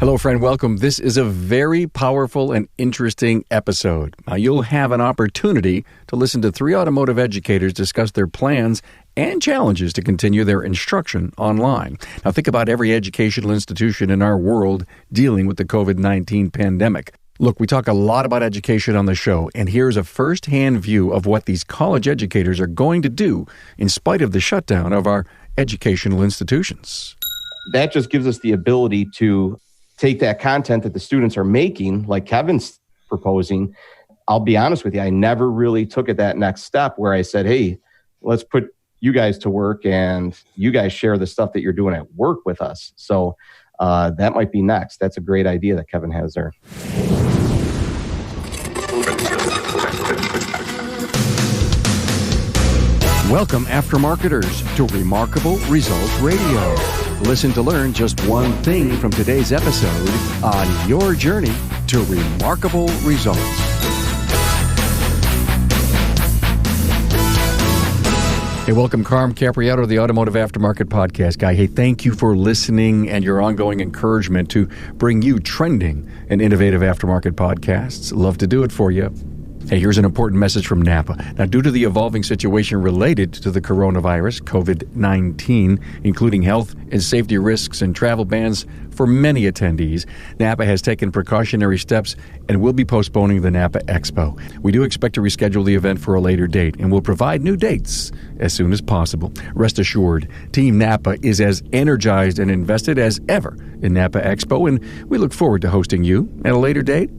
Hello, friend. Welcome. This is a very powerful and interesting episode. Now, you'll have an opportunity to listen to three automotive educators discuss their plans and challenges to continue their instruction online. Now, think about every educational institution in our world dealing with the COVID-19 pandemic. Look, we talk a lot about education on the show, and here's a first-hand view of what these college educators are going to do in spite of the shutdown of our educational institutions. That just gives us the ability to take that content that the students are making, like Kevin's proposing. I'll be honest with you, I never really took it that next step where I said, hey, let's put you guys to work and you guys share the stuff that you're doing at work with us. So that might be next. That's a great idea that Kevin has there. Welcome, aftermarketers, to Remarkable Results Radio. Listen to learn just one thing from today's episode on your journey to remarkable results. Hey, welcome, Carm Capriato, the Automotive Aftermarket Podcast guy. Hey, thank you for listening and your ongoing encouragement to bring you trending and innovative aftermarket podcasts. Love to do it for you. Hey, here's an important message from NAPA. Now, due to the evolving situation related to the coronavirus, COVID-19, including health and safety risks and travel bans for many attendees, NAPA has taken precautionary steps and will be postponing the NAPA Expo. We do expect to reschedule the event for a later date, and we'll provide new dates as soon as possible. Rest assured, Team NAPA is as energized and invested as ever in NAPA Expo, and we look forward to hosting you at a later date.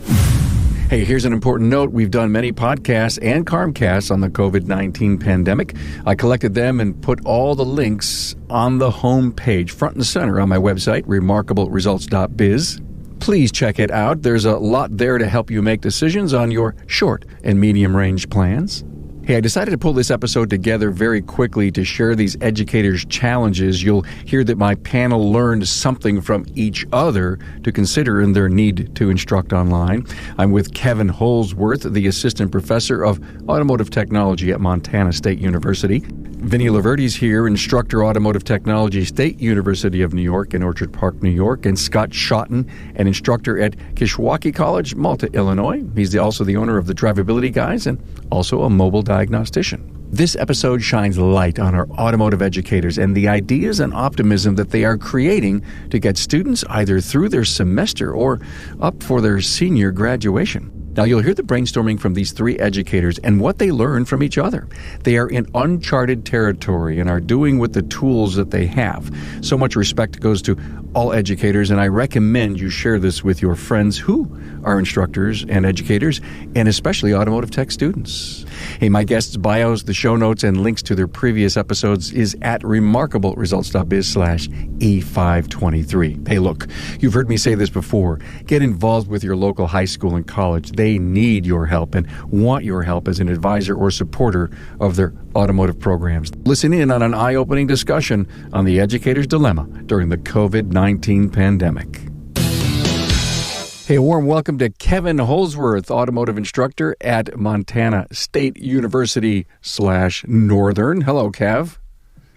Hey, here's an important note. We've done many podcasts and Carmcasts on the COVID-19 pandemic. I collected them and put all the links on the home page, front and center on my website, remarkableresults.biz. Please check it out. There's a lot there to help you make decisions on your short and medium range plans. Hey, I decided to pull this episode together very quickly to share these educators' challenges. You'll hear that my panel learned something from each other to consider in their need to instruct online. I'm with Kevin Holzworth, the Assistant Professor of Automotive Technology at Montana State University. Vinnie LaVerdi's here, Instructor, Automotive Technology, State University of New York in Orchard Park, New York. And Scott Schotten, an instructor at Kishwaukee College, Malta, Illinois. He's also the owner of the Drivability Guys and also a mobile diagnostician. This episode shines light on our automotive educators and the ideas and optimism that they are creating to get students either through their semester or up for their senior graduation. Now, you'll hear the brainstorming from these three educators and what they learn from each other. They are in uncharted territory and are doing with the tools that they have. So much respect goes to all educators, and I recommend you share this with your friends who are instructors and educators, and especially automotive tech students. Hey, my guests' bios, the show notes, and links to their previous episodes is at remarkableresults.biz/E523. Hey, look, you've heard me say this before. Get involved with your local high school and college. They need your help and want your help as an advisor or supporter of their automotive programs. Listen in on an eye-opening discussion on the educator's dilemma during the COVID-19 pandemic. Hey, a warm welcome to Kevin Holzworth, automotive instructor at Montana State University/Northern. Hello, Kev.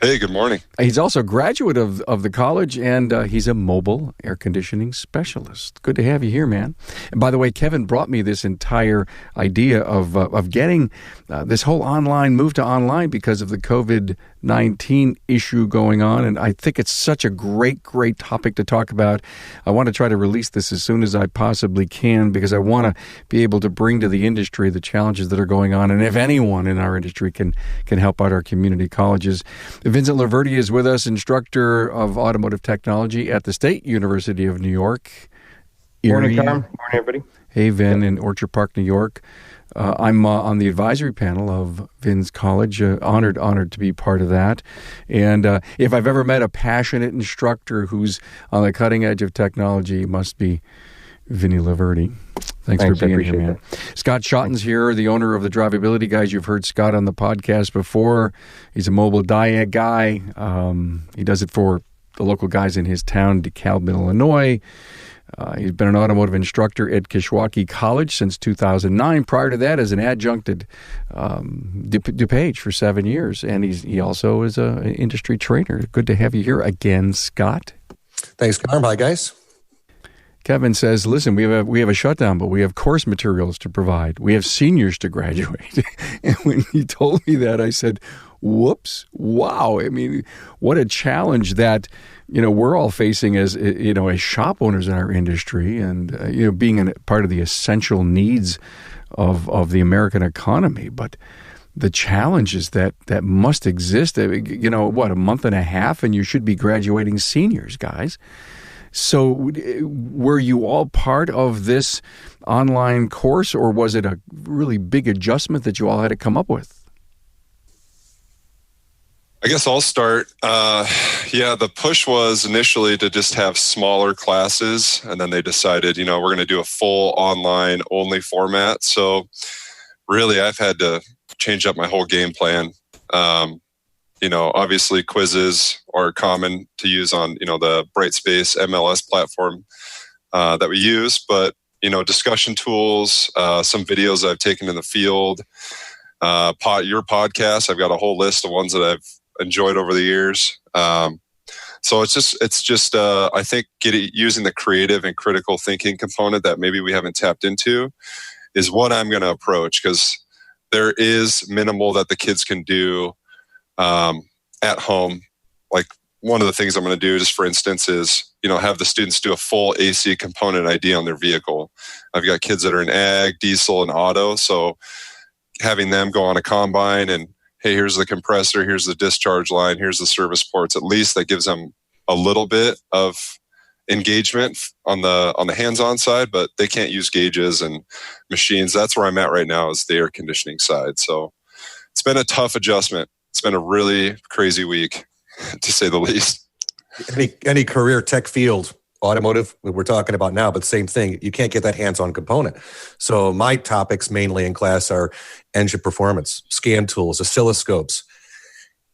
Hey, good morning. He's also a graduate of the college, and he's a mobile air conditioning specialist. Good to have you here, man. And by the way, Kevin brought me this entire idea of getting this whole online move to online because of the COVID-19 issue going on, and I think it's such a great topic to talk about. I want to try to release this as soon as I possibly can because I want to be able to bring to the industry the challenges that are going on, and if anyone in our industry can help out our community colleges. Vincent LaVerdi is with us, instructor of automotive technology at the State University of New York. Morning, Tom. Morning, everybody. Hey, Vin, in Orchard Park, New York. I'm on the advisory panel of Vin's college. Honored to be part of that. And if I've ever met a passionate instructor who's on the cutting edge of technology, it must be Vinnie LaVerdi. Thanks for being here, man. That. Scott Schotten's here, the owner of the Drivability Guys. You've heard Scott on the podcast before. He's a mobile diag guy. He does it for the local guys in his town, DeKalb, Illinois. He's been an automotive instructor at Kishwaukee College since 2009. Prior to that, as an adjunct at DuPage for 7 years. And he also is an industry trainer. Good to have you here again, Scott. Thanks, Carm. Hi, guys. Kevin says, listen, we have a shutdown, but we have course materials to provide. We have seniors to graduate. And when he told me that, I said, whoops, wow. I mean, what a challenge that, we're all facing as, as shop owners in our industry and, being a part of the essential needs of the American economy. But the challenges that must exist, a month and a half, and you should be graduating seniors, guys. So were you all part of this online course, or was it a really big adjustment that you all had to come up with? I guess I'll start. The push was initially to just have smaller classes, and then they decided, we're going to do a full online only format. So really, I've had to change up my whole game plan. Obviously quizzes are common to use on, the Brightspace MLS platform that we use, but, discussion tools, some videos I've taken in the field, your podcast, I've got a whole list of ones that I've enjoyed over the years. So it's just I think using the creative and critical thinking component that maybe we haven't tapped into is what I'm going to approach, because there is minimal that the kids can do at home. Like one of the things I'm going to do, just for instance, is have the students do a full AC component ID on their vehicle. I've got kids that are in ag, diesel, and auto, so having them go on a combine and, hey, here's the compressor, here's the discharge line, here's the service ports. At least that gives them a little bit of engagement on the hands-on side, but they can't use gauges and machines. That's where I'm at right now, is the air conditioning side. So it's been a tough adjustment. It's been a really crazy week, to say the least. Any career tech field, automotive, we're talking about now, but same thing. You can't get that hands-on component. So my topics mainly in class are engine performance, scan tools, oscilloscopes.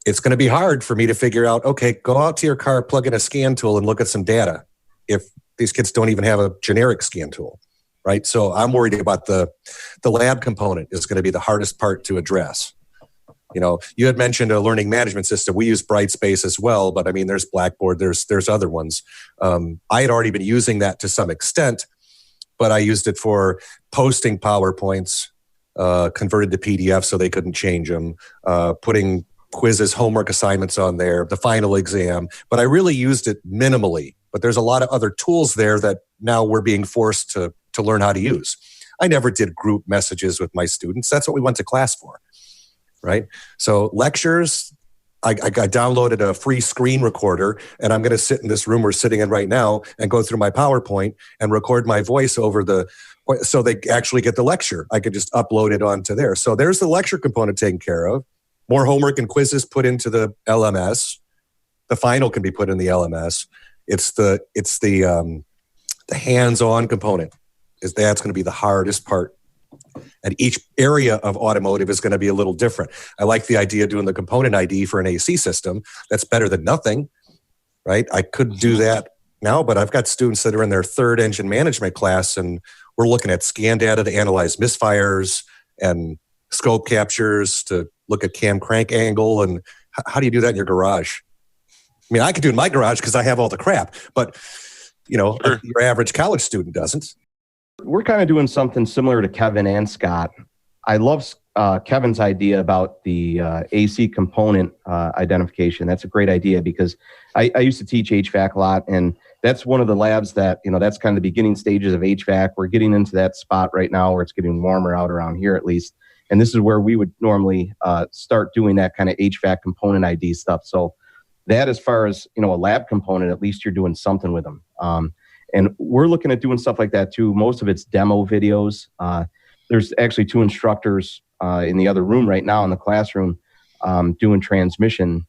It's going to be hard for me to figure out, okay, go out to your car, plug in a scan tool and look at some data if these kids don't even have a generic scan tool, right? So I'm worried about the lab component is going to be the hardest part to address. You had mentioned a learning management system. We use Brightspace as well, but I mean, there's Blackboard, there's other ones. I had already been using that to some extent, but I used it for posting PowerPoints, converted to PDF so they couldn't change them, putting quizzes, homework assignments on there, the final exam. But I really used it minimally. But there's a lot of other tools there that now we're being forced to learn how to use. I never did group messages with my students. That's what we went to class for. Right? So lectures, I downloaded a free screen recorder, and I'm going to sit in this room we're sitting in right now and go through my PowerPoint and record my voice over so they actually get the lecture. I could just upload it onto there. So there's the lecture component taken care of. More homework and quizzes put into the LMS. The final can be put in the LMS. It's the hands-on component. That's going to be the hardest part. And each area of automotive is going to be a little different. I like the idea of doing the component ID for an AC system. That's better than nothing, right? I could do that now, but I've got students that are in their third engine management class, and we're looking at scan data to analyze misfires and scope captures to look at cam crank angle. And how do you do that in your garage? I mean, I could do it in my garage because I have all the crap, but sure, your average college student doesn't. We're kind of doing something similar to Kevin and Scott. I love Kevin's idea about the AC component identification. That's a great idea, because I used to teach HVAC a lot, and that's one of the labs that, that's kind of the beginning stages of HVAC. We're getting into that spot right now where it's getting warmer out around here at least. And this is where we would normally start doing that kind of HVAC component ID stuff. So that, as far as, a lab component, at least you're doing something with them. And we're looking at doing stuff like that too. Most of it's demo videos. There's actually 2 instructors in the other room right now in the classroom doing transmission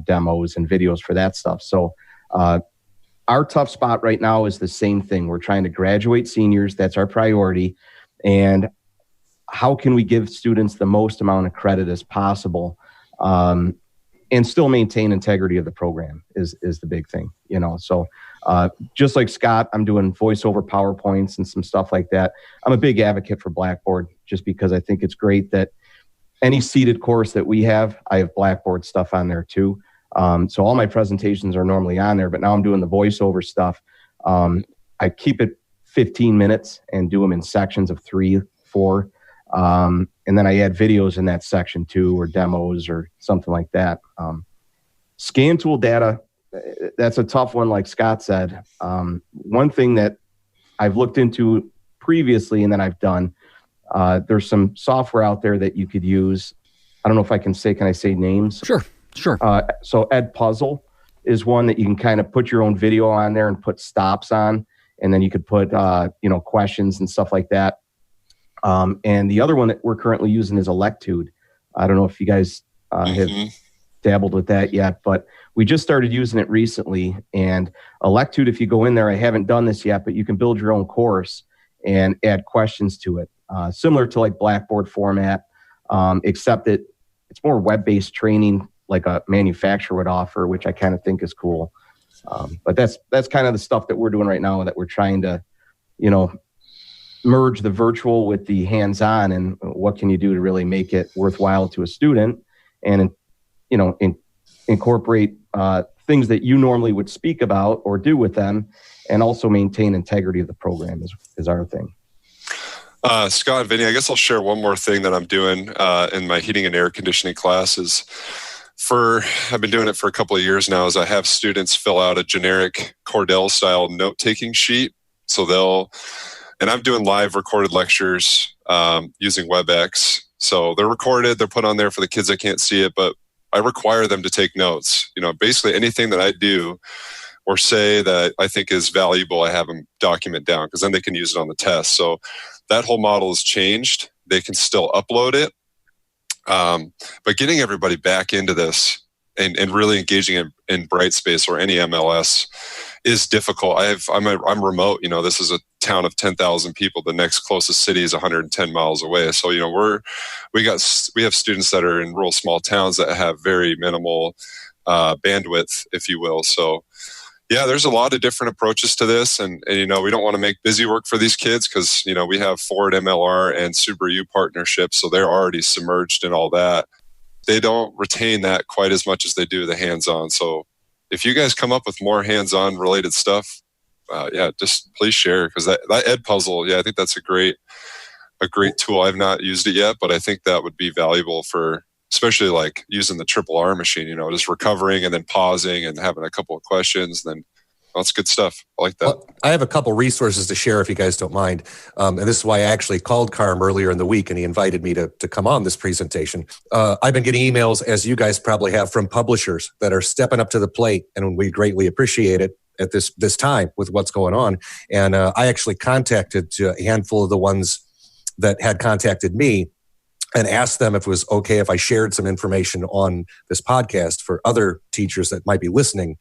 demos and videos for that stuff. So our tough spot right now is the same thing. We're trying to graduate seniors. That's our priority. And how can we give students the most amount of credit as possible and still maintain integrity of the program is the big thing, So just like Scott, I'm doing voiceover PowerPoints and some stuff like that. I'm a big advocate for Blackboard, just because I think it's great that any seated course that we have, I have Blackboard stuff on there too. So all my presentations are normally on there, but now I'm doing the voiceover stuff. I keep it 15 minutes and do them in sections of 3, 4. And then I add videos in that section too, or demos or something like that. Scan tool data, that's a tough one, like Scott said. One thing that I've looked into previously and that I've done, there's some software out there that you could use. I don't know if can I say names? Sure. So Edpuzzle is one that you can kind of put your own video on there and put stops on, and then you could put, questions and stuff like that. And the other one that we're currently using is Electude. I don't know if you guys have dabbled with that yet, but we just started using it recently. And Electude, if you go in there, I haven't done this yet, but you can build your own course and add questions to it, similar to like Blackboard format, except that it's more web-based training like a manufacturer would offer, which I kind of think is cool. But that's kind of the stuff that we're doing right now, that we're trying to, merge the virtual with the hands-on, and what can you do to really make it worthwhile to a student, and incorporate things that you normally would speak about or do with them, and also maintain integrity of the program is our thing. Scott, Vinny, I guess I'll share one more thing that I'm doing in my heating and air conditioning classes. I've been doing it for a couple of years now, is I have students fill out a generic Cordell-style note-taking sheet. And I'm doing live recorded lectures using WebEx. So they're recorded, they're put on there for the kids that can't see it, but I require them to take notes. Basically anything that I do or say that I think is valuable, I have them document down, because then they can use it on the test. So that whole model has changed. They can still upload it. But getting everybody back into this and really engaging in Brightspace or any MLS is difficult. I'm remote. This is a town of 10,000 people. The next closest city is 110 miles away. So we have students that are in rural small towns that have very minimal bandwidth, if you will. So yeah, there's a lot of different approaches to this, and we don't want to make busy work for these kids, because we have Ford MLR and Subaru partnerships, so they're already submerged in all that. They don't retain that quite as much as they do the hands-on. So if you guys come up with more hands-on related stuff, just please share, because that Edpuzzle, I think that's a great tool. I've not used it yet, but I think that would be valuable for, especially like using the Triple R machine, just recovering and then pausing and having a couple of questions. Then that's good stuff. I like that. Well, I have a couple resources to share if you guys don't mind. And this is why I actually called Carm earlier in the week, and he invited me to come on this presentation. I've been getting emails, as you guys probably have, from publishers that are stepping up to the plate, and we greatly appreciate it at this time with what's going on. And I actually contacted a handful of the ones that had contacted me and asked them if it was okay if I shared some information on this podcast for other teachers that might be listening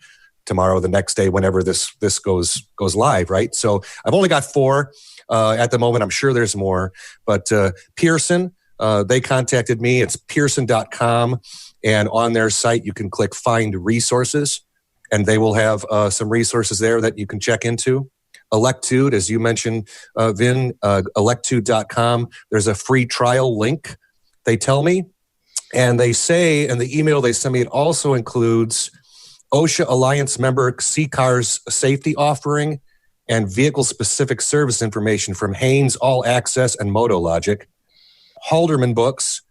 tomorrow, the next day, whenever this goes live, right? So I've only got 4 at the moment. I'm sure there's more, but Pearson, they contacted me. It's pearson.com, and on their site you can click Find Resources, and they will have some resources there that you can check into. Electude, as you mentioned, Vin, electude.com. There's a free trial link, they tell me. And they say, in the email they send me, it also includes OSHA Alliance member C-Car's safety offering and vehicle-specific service information from Haynes All Access and MotoLogic. Halderman books.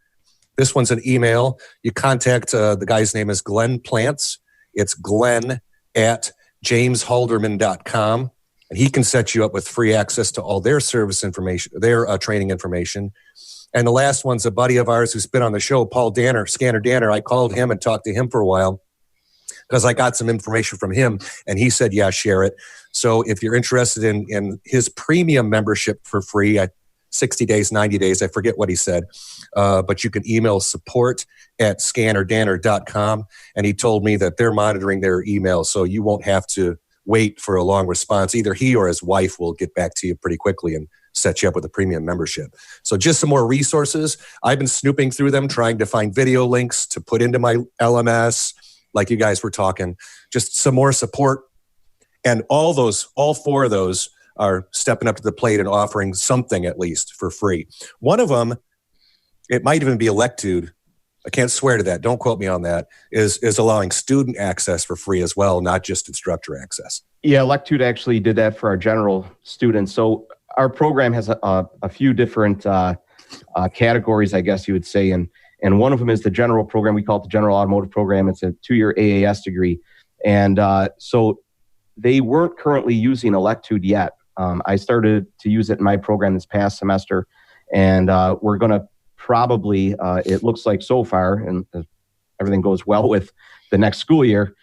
This one's an email. You contact, the guy's name is Glenn Plants. It's Glenn at jameshalderman.com. And he can set you up with free access to all their service information, their training information. And the last one's a buddy of ours who's been on the show, Paul Danner, Scanner Danner. I called him and talked to him for a while because I got some information from him, and he said, yeah, share it. So if you're interested in his premium membership for free at 60 days, 90 days, I forget what he said, but you can email support@scannerdanner.com. And he told me that they're monitoring their email, so you won't have to wait for a long response. Either he or his wife will get back to you pretty quickly and set you up with a premium membership. So just some more resources. I've been snooping through them, trying to find video links to put into my LMS, like you guys were talking. Just some more support. And all 4 of those are stepping up to the plate and offering something at least for free. One of them, it might even be Electude, I can't swear to that, don't quote me on that, is allowing student access for free as well, not just instructor access. Yeah, Lectude actually did that for our general students. So our program has a few different categories, I guess you would say. And one of them is the general program. We call it the General Automotive Program. It's a 2-year AAS degree. And so they weren't currently using Electude yet. I started to use it in my program this past semester. And we're going to probably, it looks like so far, and everything goes well with the next school year,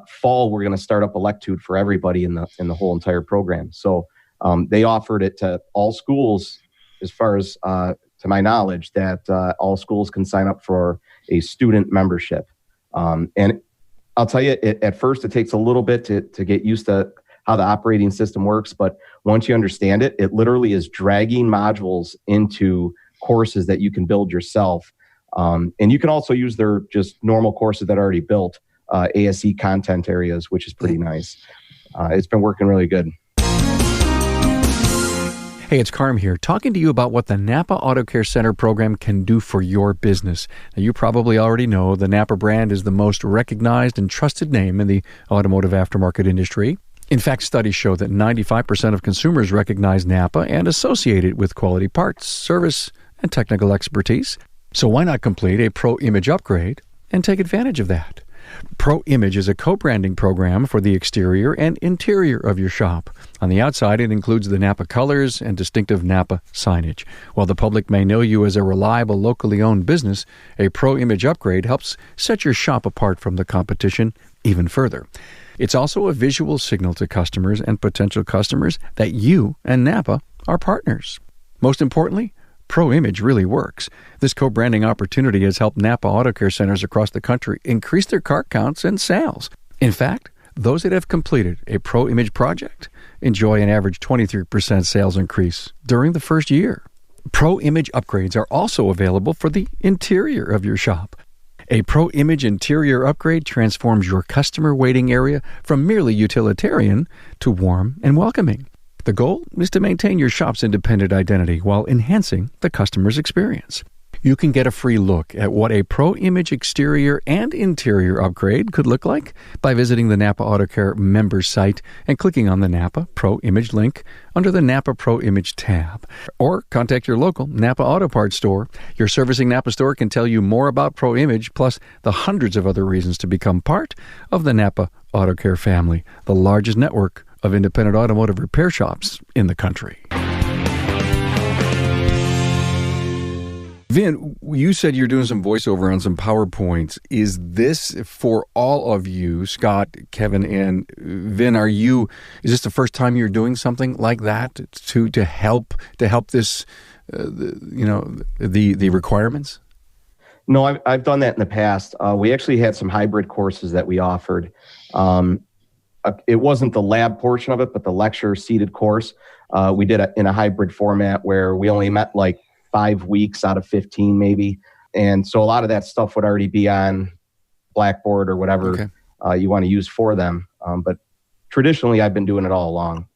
fall, we're going to start up Electude for everybody in the whole entire program. So they offered it to all schools, as far as to my knowledge, that all schools can sign up for a student membership. And I'll tell you, at first it takes a little bit to get used to how the operating system works. But once you understand it, it literally is dragging modules into courses that you can build yourself. And you can also use their just normal courses that are already built, ASE content areas, which is pretty nice. It's been working really good. Hey, it's Carm here, talking to you about what the Napa Auto Care Center program can do for your business. Now, you probably already know the Napa brand is the most recognized and trusted name in the automotive aftermarket industry. In fact, studies show that 95% of consumers recognize Napa and associate it with quality parts, service, and technical expertise. So why not complete a Pro Image upgrade and take advantage of that? Pro Image is a co-branding program for the exterior and interior of your shop. On the outside, it includes the Napa colors and distinctive Napa signage. While the public may know you as a reliable, locally owned business, a Pro Image upgrade helps set your shop apart from the competition even further. It's also a visual signal to customers and potential customers that you and Napa are partners. Most importantly, Pro Image really works. This co-branding opportunity has helped Napa Auto Care Centers across the country increase their car counts and sales. In fact, those that have completed a Pro Image project enjoy an average 23% sales increase during the first year. Pro Image upgrades are also available for the interior of your shop. A Pro Image interior upgrade transforms your customer waiting area from merely utilitarian to warm and welcoming. The goal is to maintain your shop's independent identity while enhancing the customer's experience. You can get a free look at what a Pro Image exterior and interior upgrade could look like by visiting the Napa Auto Care members site and clicking on the Napa Pro Image link under the Napa Pro Image tab. Or contact your local Napa Auto Parts store. Your servicing Napa store can tell you more about Pro Image, plus the hundreds of other reasons to become part of the Napa Auto Care family, the largest network of independent automotive repair shops in the country. Vin, you said you're doing some voiceover on some PowerPoints. Is this for all of you, Scott, Kevin, and Vin? Is this the first time you're doing something like that to help this, the requirements? No, I've done that in the past. We actually had some hybrid courses that we offered. It wasn't the lab portion of it, but the lecture seated course. We did it in a hybrid format where we only met like 5 weeks out of 15 maybe. And so a lot of that stuff would already be on Blackboard or whatever you want to use for them. But traditionally, I've been doing it all along.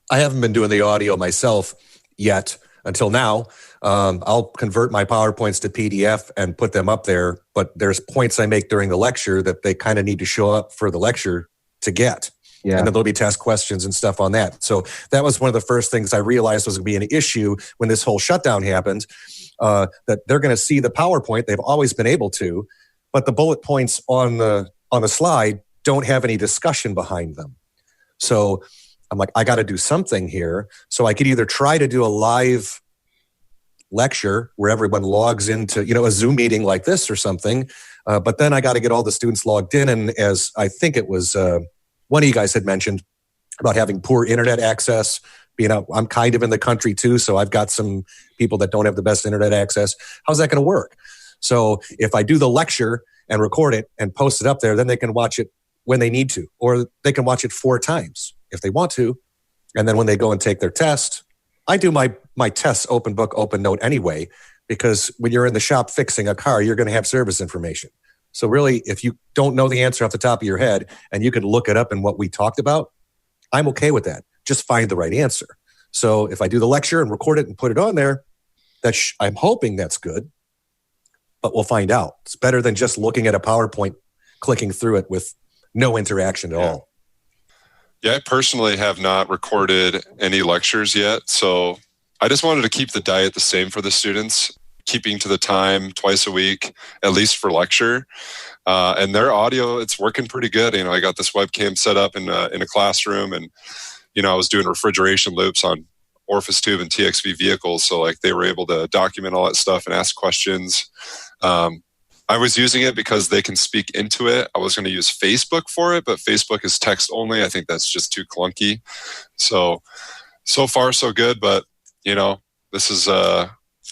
I haven't been doing the audio myself yet until now. I'll convert my PowerPoints to PDF and put them up there. But there's points I make during the lecture that they kind of need to show up for the lecture to get. Yeah. And then there'll be test questions and stuff on that. So that was one of the first things I realized was going to be an issue when this whole shutdown happened, that they're going to see the PowerPoint. They've always been able to, but the bullet points on the slide don't have any discussion behind them. So I'm like, I got to do something here. So I could either try to do a live lecture where everyone logs into, a Zoom meeting like this or something. But then I got to get all the students logged in. And as I think it was one of you guys had mentioned about having poor internet access, I'm kind of in the country too, so I've got some people that don't have the best internet access. How's that going to work? So if I do the lecture and record it and post it up there, then they can watch it when they need to, or they can watch it 4 times if they want to. And then when they go and take their test, I do my tests open book, open note anyway, because when you're in the shop fixing a car, you're going to have service information. So really, if you don't know the answer off the top of your head and you can look it up in what we talked about, I'm okay with that. Just find the right answer. So if I do the lecture and record it and put it on there, I'm hoping that's good, but we'll find out. It's better than just looking at a PowerPoint, clicking through it with no interaction at all. Yeah, I personally have not recorded any lectures yet. So I just wanted to keep the diet the same for the students, keeping to the time twice a week, at least for lecture. And their audio, it's working pretty good. I got this webcam set up in a classroom, and, I was doing refrigeration loops on orifice tube and TXV vehicles. So like they were able to document all that stuff and ask questions. I was using it because they can speak into it. I was going to use Facebook for it, but Facebook is text only. I think that's just too clunky. So far so good, but this is a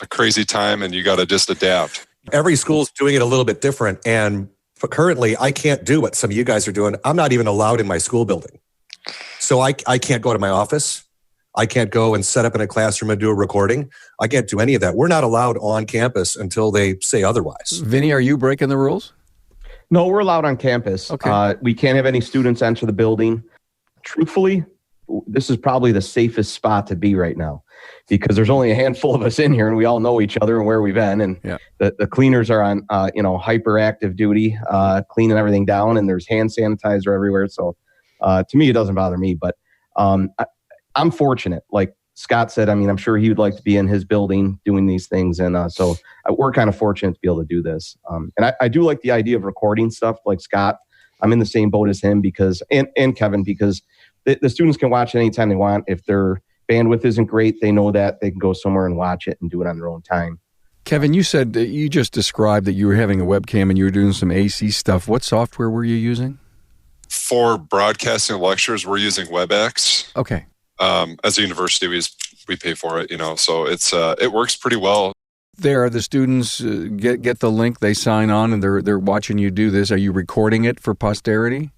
crazy time and you got to just adapt. Every school's doing it a little bit different. And currently I can't do what some of you guys are doing. I'm not even allowed in my school building. So I can't go to my office. I can't go and set up in a classroom and do a recording. I can't do any of that. We're not allowed on campus until they say otherwise. Vinny, are you breaking the rules? No, we're allowed on campus. Okay. We can't have any students enter the building. Truthfully, this is probably the safest spot to be right now because there's only a handful of us in here and we all know each other and where we've been. And the cleaners are on, hyperactive duty, cleaning everything down, and there's hand sanitizer everywhere. So to me, it doesn't bother me, but I'm fortunate. Like Scott said, I'm sure he would like to be in his building doing these things. And so we're kind of fortunate to be able to do this. And I do like the idea of recording stuff like Scott. I'm in the same boat as him and Kevin, because the students can watch it anytime they want. If their bandwidth isn't great, they know that they can go somewhere and watch it and do it on their own time. Kevin, you said that you just described that you were having a webcam and you were doing some AC stuff. What software were you using? For broadcasting lectures, we're using WebEx. Okay. As a university, we pay for it, so it works pretty well. There, the students get the link, they sign on, and they're watching you do this. Are you recording it for posterity?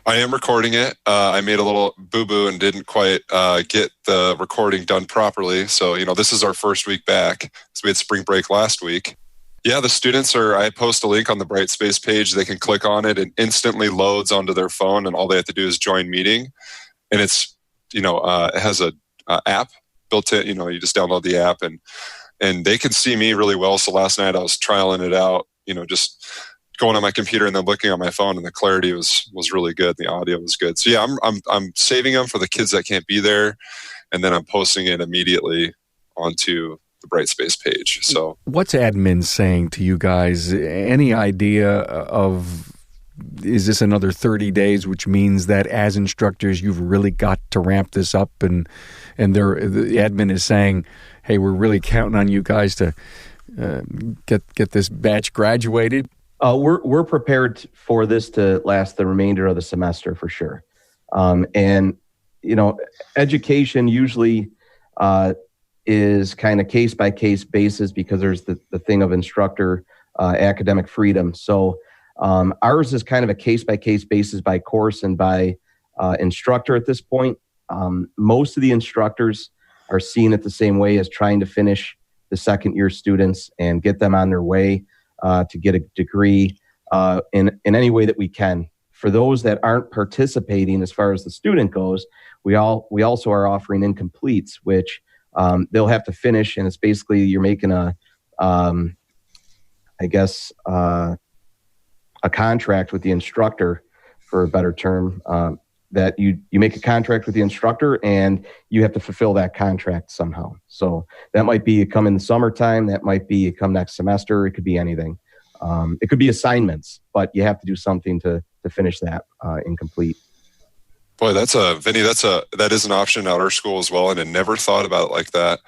I am recording it. I made a little boo-boo and didn't quite get the recording done properly. So, this is our first week back. So we had spring break last week. Yeah, the students I post a link on the Brightspace page. They can click on it and instantly loads onto their phone, and all they have to do is join meeting. And it's, it has a app built in, you just download the app and they can see me really well. So last night I was trialing it out, just going on my computer and then looking on my phone, and the clarity was really good. The audio was good. So yeah, I'm saving them for the kids that can't be there, and then I'm posting it immediately onto the Brightspace page. So what's admin saying to you guys? Any idea of, is this another 30 days, which means that as instructors, you've really got to ramp this up, and the admin is saying, hey, we're really counting on you guys to get this batch graduated? We're prepared for this to last the remainder of the semester for sure. And education usually is kind of case by case basis because there's the thing of instructor academic freedom. So ours is kind of a case-by-case basis by course and by instructor at this point. Most of the instructors are seeing it the same way as trying to finish the second-year students and get them on their way to get a degree in any way that we can. For those that aren't participating as far as the student goes, we also are offering incompletes, which they'll have to finish, and it's basically you're making a contract with the instructor, for a better term, that you make a contract with the instructor and you have to fulfill that contract somehow. So that might be come in the summertime, that might be come next semester, it could be anything. It could be assignments, but you have to do something to finish that incomplete. Boy, Vinny, that is an option at our school as well, and I never thought about it like that.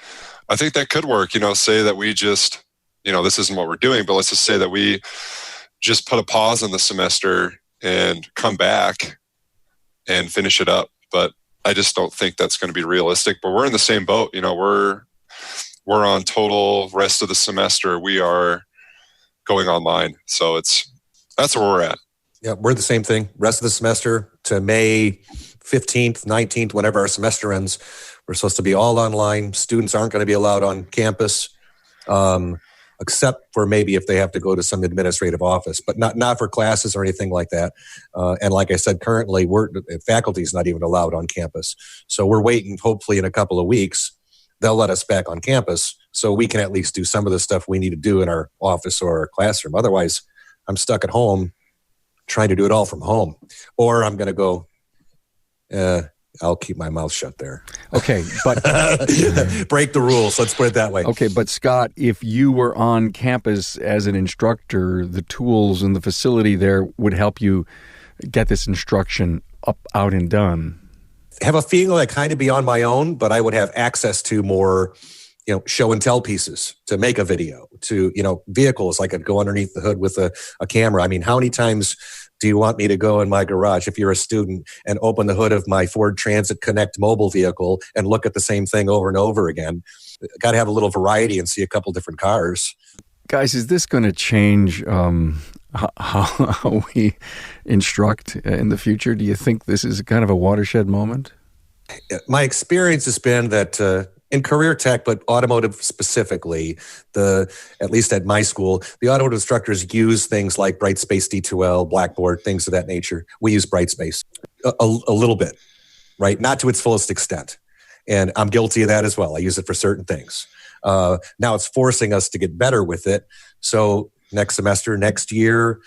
I think that could work, say that we just, this isn't what we're doing, but let's just say that we just put a pause on the semester and come back and finish it up. But I just don't think that's going to be realistic. But we're in the same boat. We're on total rest of the semester. We are going online. So that's where we're at. Yeah, we're the same thing. Rest of the semester to May 15th, 19th, whenever our semester ends, we're supposed to be all online. Students aren't going to be allowed on campus. Except for maybe if they have to go to some administrative office, but not for classes or anything like that. And like I said, currently faculty is not even allowed on campus. So we're waiting, hopefully in a couple of weeks, they'll let us back on campus so we can at least do some of the stuff we need to do in our office or our classroom. Otherwise, I'm stuck at home trying to do it all from home. Or I'm going to go I'll keep my mouth shut there. Okay, but break the rules. Let's put it that way. Okay, but Scott, if you were on campus as an instructor, the tools and the facility there would help you get this instruction out and done. I have a feeling I kind of be on my own, but I would have access to more, show and tell pieces to make a video, to, vehicles. I could go underneath the hood with a camera. I mean, how many times do you want me to go in my garage, if you're a student, and open the hood of my Ford Transit Connect mobile vehicle and look at the same thing over and over again? Got to have a little variety and see a couple different cars. Guys, is this going to change how we instruct in the future? Do you think this is kind of a watershed moment? My experience has been that in career tech, but automotive specifically, at least at my school, the automotive instructors use things like Brightspace D2L, Blackboard, things of that nature. We use Brightspace a little bit, right? Not to its fullest extent. And I'm guilty of that as well. I use it for certain things. Now it's forcing us to get better with it. So next semester, next year,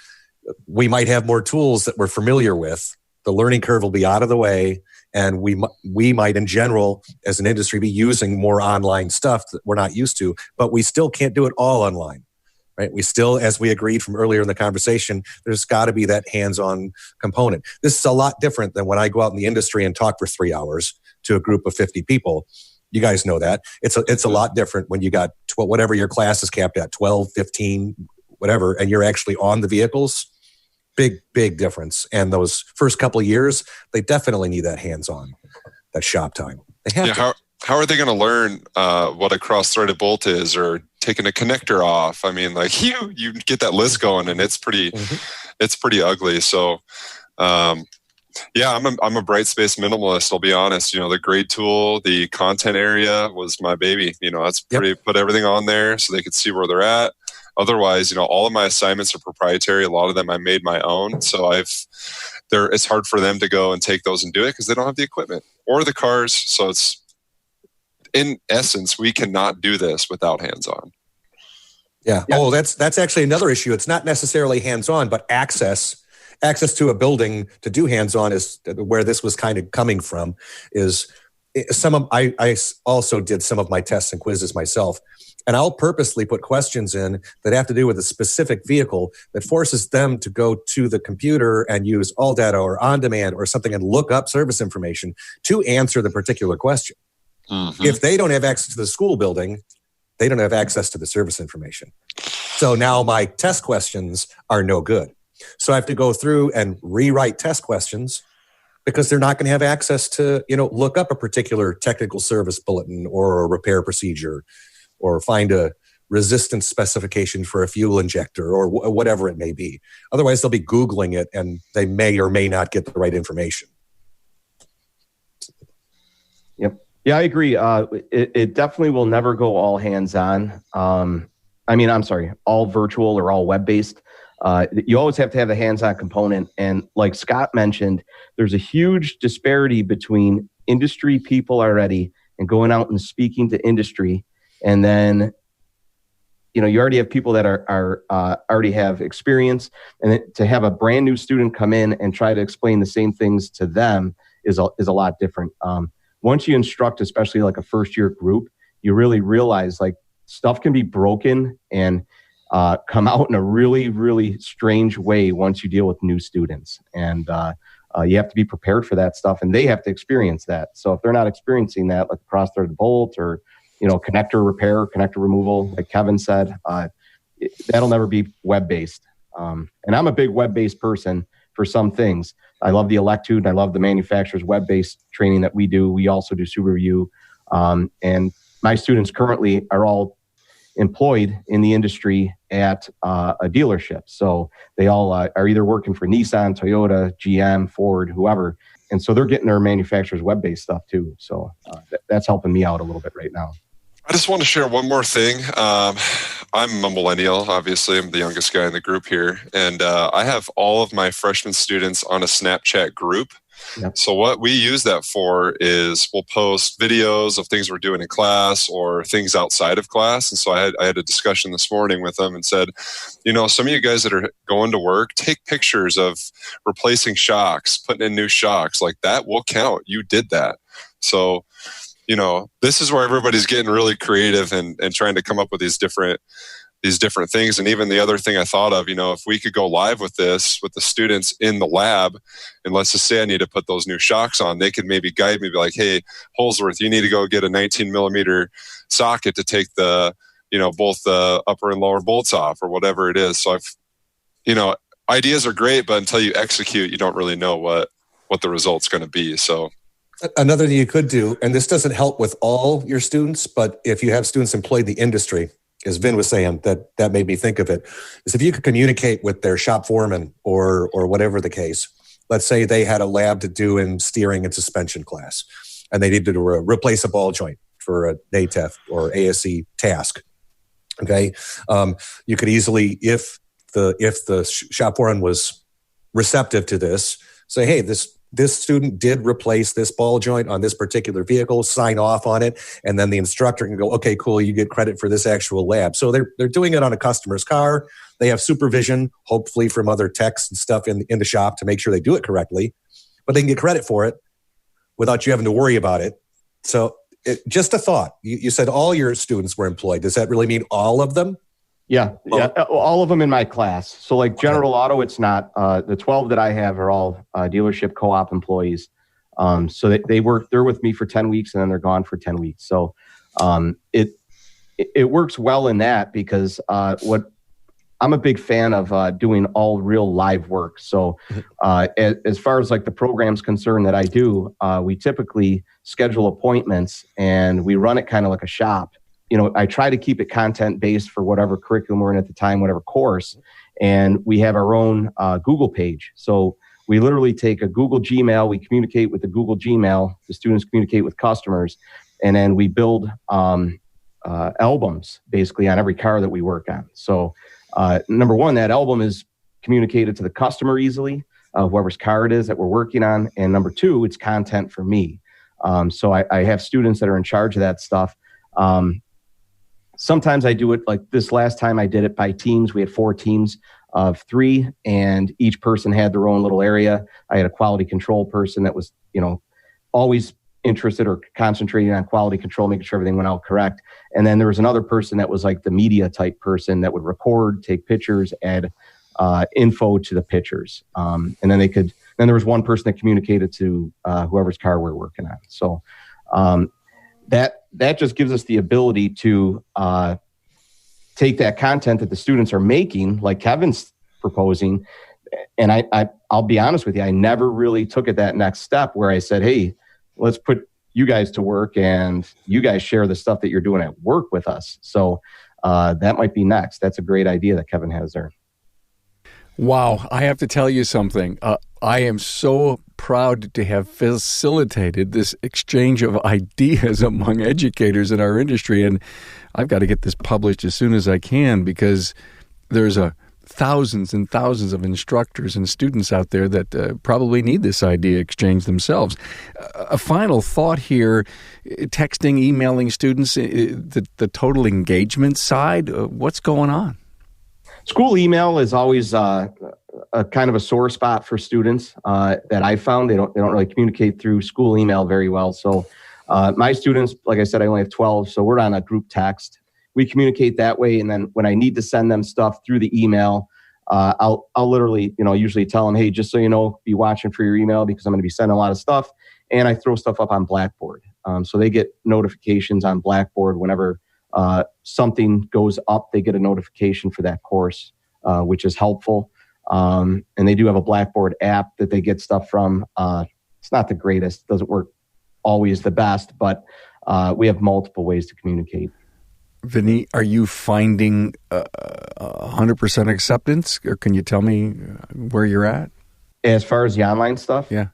we might have more tools that we're familiar with. The learning curve will be out of the way. And we might, in general, as an industry, be using more online stuff that we're not used to, but we still can't do it all online, right? We still, as we agreed from earlier in the conversation, there's got to be that hands-on component. This is a lot different than when I go out in the industry and talk for 3 hours to a group of 50 people. You guys know that. It's a lot different when you got whatever your class is capped at, 12, 15, whatever, and you're actually on the vehicles. Big difference. And those first couple of years, they definitely need that hands-on, that shop time. They have to. How are they going to learn what a cross-threaded bolt is, or taking a connector off? I mean, like you get that list going, and it's pretty ugly. So, I'm a Brightspace minimalist. I'll be honest. The grade tool, the content area was my baby. That's pretty. Put everything on there so they could see where they're at. Otherwise, all of my assignments are proprietary. A lot of them I made my own. So it's hard for them to go and take those and do it because they don't have the equipment or the cars. So it's, in essence, we cannot do this without hands-on. Yeah. Oh, that's actually another issue. It's not necessarily hands-on, but access to a building to do hands-on is where this was kind of coming from. I also did some of my tests and quizzes myself. And I'll purposely put questions in that have to do with a specific vehicle that forces them to go to the computer and use all data or on demand or something and look up service information to answer the particular question. Mm-hmm. If they don't have access to the school building, they don't have access to the service information. So now my test questions are no good. So I have to go through and rewrite test questions because they're not going to have access to, look up a particular technical service bulletin or a repair procedure, or find a resistance specification for a fuel injector, or whatever it may be. Otherwise, they'll be Googling it, and they may or may not get the right information. Yep. Yeah, I agree. It definitely will never go all hands-on. All virtual or all web-based. You always have to have the hands-on component. And like Scott mentioned, there's a huge disparity between industry people already and going out and speaking to industry. And then, you already have people that are already have experience, and then to have a brand new student come in and try to explain the same things to them is a lot different. Once you instruct, especially like a first year group, you really realize like stuff can be broken and come out in a really, really strange way once you deal with new students. And you have to be prepared for that stuff, and they have to experience that. So if they're not experiencing that, like cross-threaded bolt or connector repair, connector removal, like Kevin said, that'll never be web-based. And I'm a big web-based person for some things. I love the Electude, and I love the manufacturer's web-based training that we do. We also do Super Review. And my students currently are all employed in the industry at a dealership. So they all are either working for Nissan, Toyota, GM, Ford, whoever. And so they're getting their manufacturer's web-based stuff too. So that's helping me out a little bit right now. I just want to share one more thing. I'm a millennial, obviously. I'm the youngest guy in the group here. And I have all of my freshman students on a Snapchat group. Yep. So what we use that for is we'll post videos of things we're doing in class or things outside of class. And so I had a discussion this morning with them and said, some of you guys that are going to work, take pictures of replacing shocks, putting in new shocks. Like that will count. You did that. So, this is where everybody's getting really creative and trying to come up with these different things. And even the other thing I thought of, if we could go live with this with the students in the lab, and let's just say I need to put those new shocks on, they could maybe guide me, be like, hey, Holzworth, you need to go get a 19 millimeter socket to take the, both the upper and lower bolts off or whatever it is. So ideas are great, but until you execute, you don't really know what the result's going to be. So another thing you could do, and this doesn't help with all your students, but if you have students employed in the industry, as Vin was saying, that made me think of it, is if you could communicate with their shop foreman or whatever the case. Let's say they had a lab to do in steering and suspension class, and they needed to replace a ball joint for a NATEF or ASE task. Okay, you could easily, if the shop foreman was receptive to this, say, hey, this student did replace this ball joint on this particular vehicle, sign off on it, and then the instructor can go, okay, cool, you get credit for this actual lab. So they're doing it on a customer's car. They have supervision, hopefully from other techs and stuff in the shop to make sure they do it correctly, but they can get credit for it without you having to worry about it. So just a thought. You said all your students were employed. Does that really mean all of them? Yeah, all of them in my class. So like General Auto, it's not. The 12 that I have are all dealership co-op employees. So they're with me for 10 weeks and then they're gone for 10 weeks. So it works well in that because I'm a big fan of doing all real live work. So as far as like the program's concerned that I do, we typically schedule appointments and we run it kind of like a shop. I try to keep it content-based for whatever curriculum we're in at the time, whatever course. And we have our own Google page. So we literally take a Google Gmail, we communicate with the Google Gmail, the students communicate with customers, and then we build albums basically on every car that we work on. So number one, that album is communicated to the customer easily, whoever's car it is that we're working on. And number two, it's content for me. So I have students that are in charge of that stuff. Sometimes I do it like this last time I did it by teams. We had 4 teams of 3 and each person had their own little area. I had a quality control person that was, always interested or concentrating on quality control, making sure everything went out correct. And then there was another person that was like the media type person that would record, take pictures, add info to the pictures. And then then there was one person that communicated to whoever's car we're working on. So, that just gives us the ability to take that content that the students are making, like Kevin's proposing. And I'll be honest with you, I never really took it that next step where I said, hey, let's put you guys to work and you guys share the stuff that you're doing at work with us. So that might be next. That's a great idea that Kevin has there. Wow. I have to tell you something. I am so proud to have facilitated this exchange of ideas among educators in our industry. And I've got to get this published as soon as I can because there's thousands and thousands of instructors and students out there that probably need this idea exchange themselves. A final thought here, texting, emailing students, the total engagement side, what's going on? School email is always a kind of a sore spot for students that I found. They don't really communicate through school email very well. So my students, like I said, I only have 12, so we're on a group text. We communicate that way, and then when I need to send them stuff through the email, I'll literally, usually tell them, hey, just so you know, be watching for your email because I'm going to be sending a lot of stuff, and I throw stuff up on Blackboard. So they get notifications on Blackboard whenever something goes up, they get a notification for that course, which is helpful. And they do have a Blackboard app that they get stuff from. It's not the greatest, doesn't work always the best, but we have multiple ways to communicate. Vinny, are you finding 100% acceptance, or can you tell me where you're at? As far as the online stuff? Yeah.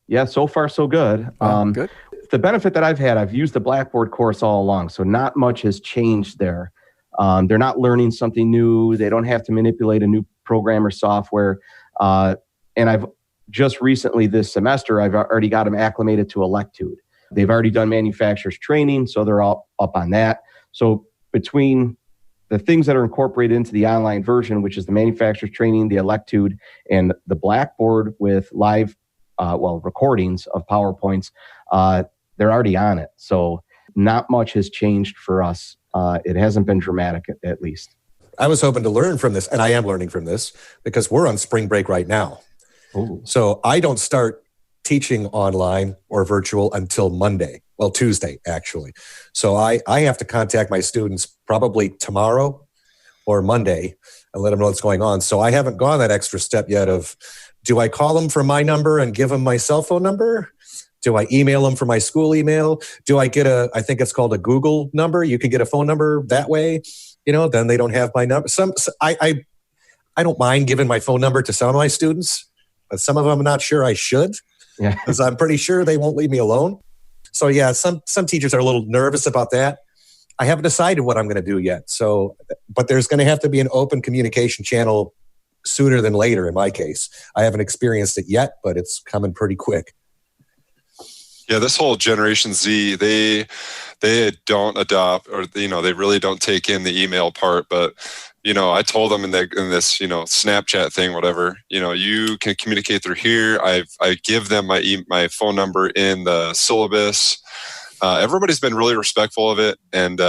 Yeah. So far, so good. Good. The benefit that I've used the Blackboard course all along, so not much has changed there. They're not learning something new. They don't have to manipulate a new program or software. And just recently this semester, I've already got them acclimated to Electude. They've already done manufacturer's training, so they're all up on that. So between the things that are incorporated into the online version, which is the manufacturer's training, the Electude, and the Blackboard with live recordings of PowerPoints, they're already on it. So not much has changed for us. It hasn't been dramatic, at least. I was hoping to learn from this, and I am learning from this because we're on spring break right now. Ooh. So I don't start teaching online or virtual until Monday. Well, Tuesday, actually. So I have to contact my students probably tomorrow or Monday and let them know what's going on. So I haven't gone that extra step yet of, do I call them from my number and give them my cell phone number? Do I email them from my school email? Do I get I think it's called a Google number. You can get a phone number that way. Then they don't have my number. I don't mind giving my phone number to some of my students, but some of them I'm not sure I should, because I'm pretty sure they won't leave me alone. So yeah, some teachers are a little nervous about that. I haven't decided what I'm going to do yet. So, but there's going to have to be an open communication channel sooner than later in my case. I haven't experienced it yet, but it's coming pretty quick. Yeah, this whole Generation Z, they don't adopt, or they really don't take in the email part. But I told them in this Snapchat thing, whatever, you can communicate through here. I give them my phone number in the syllabus. Everybody's been really respectful of it, and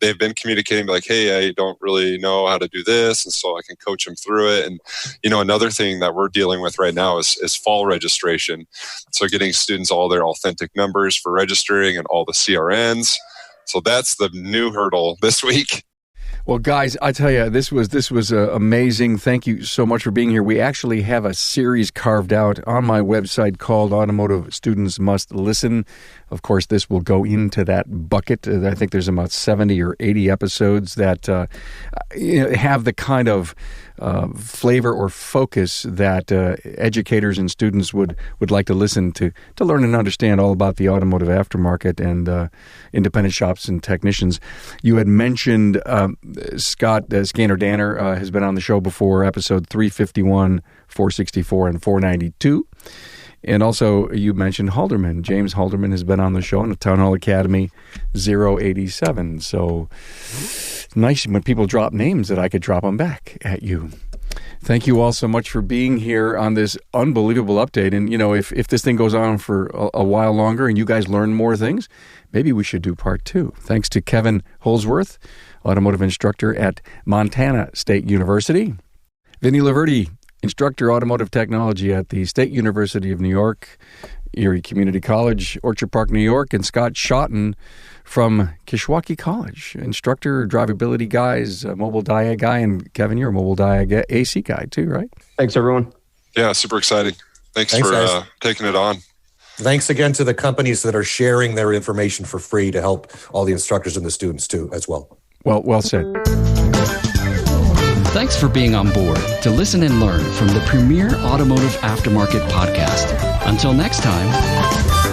they've been communicating like, hey, I don't really know how to do this, and so I can coach them through it. And another thing that we're dealing with right now is fall registration. So getting students all their authentic numbers for registering and all the CRNs. So that's the new hurdle this week. Well, guys, I tell you, this was amazing. Thank you so much for being here. We actually have a series carved out on my website called Automotive Students Must Listen. Of course, this will go into that bucket. I think there's about 70 or 80 episodes that have the kind of flavor or focus that educators and students would like to listen to learn and understand all about the automotive aftermarket and independent shops and technicians. You had mentioned Scott Scanner Danner has been on the show before, episode 351, 464, and 492. And also, you mentioned Halderman. James Halderman has been on the show in the Town Hall Academy 087. So nice when people drop names that I could drop them back at you. Thank you all so much for being here on this unbelievable update. And, if this thing goes on for a while longer and you guys learn more things, maybe we should do part 2. Thanks to Kevin Holzworth, automotive instructor at Montana State University. Vinnie LaVerdi, instructor Automotive Technology at the State University of New York, Erie Community College, Orchard Park, New York, and Scott Schotten from Kishwaukee College, instructor, drivability guys, mobile diag guy, and Kevin, you're a mobile diag AC guy too, right? Thanks, everyone. Yeah, super exciting. Thanks for taking it on. Thanks again to the companies that are sharing their information for free to help all the instructors and the students too, as well. Well said. Thanks for being on board to listen and learn from the premier automotive aftermarket podcast. Until next time.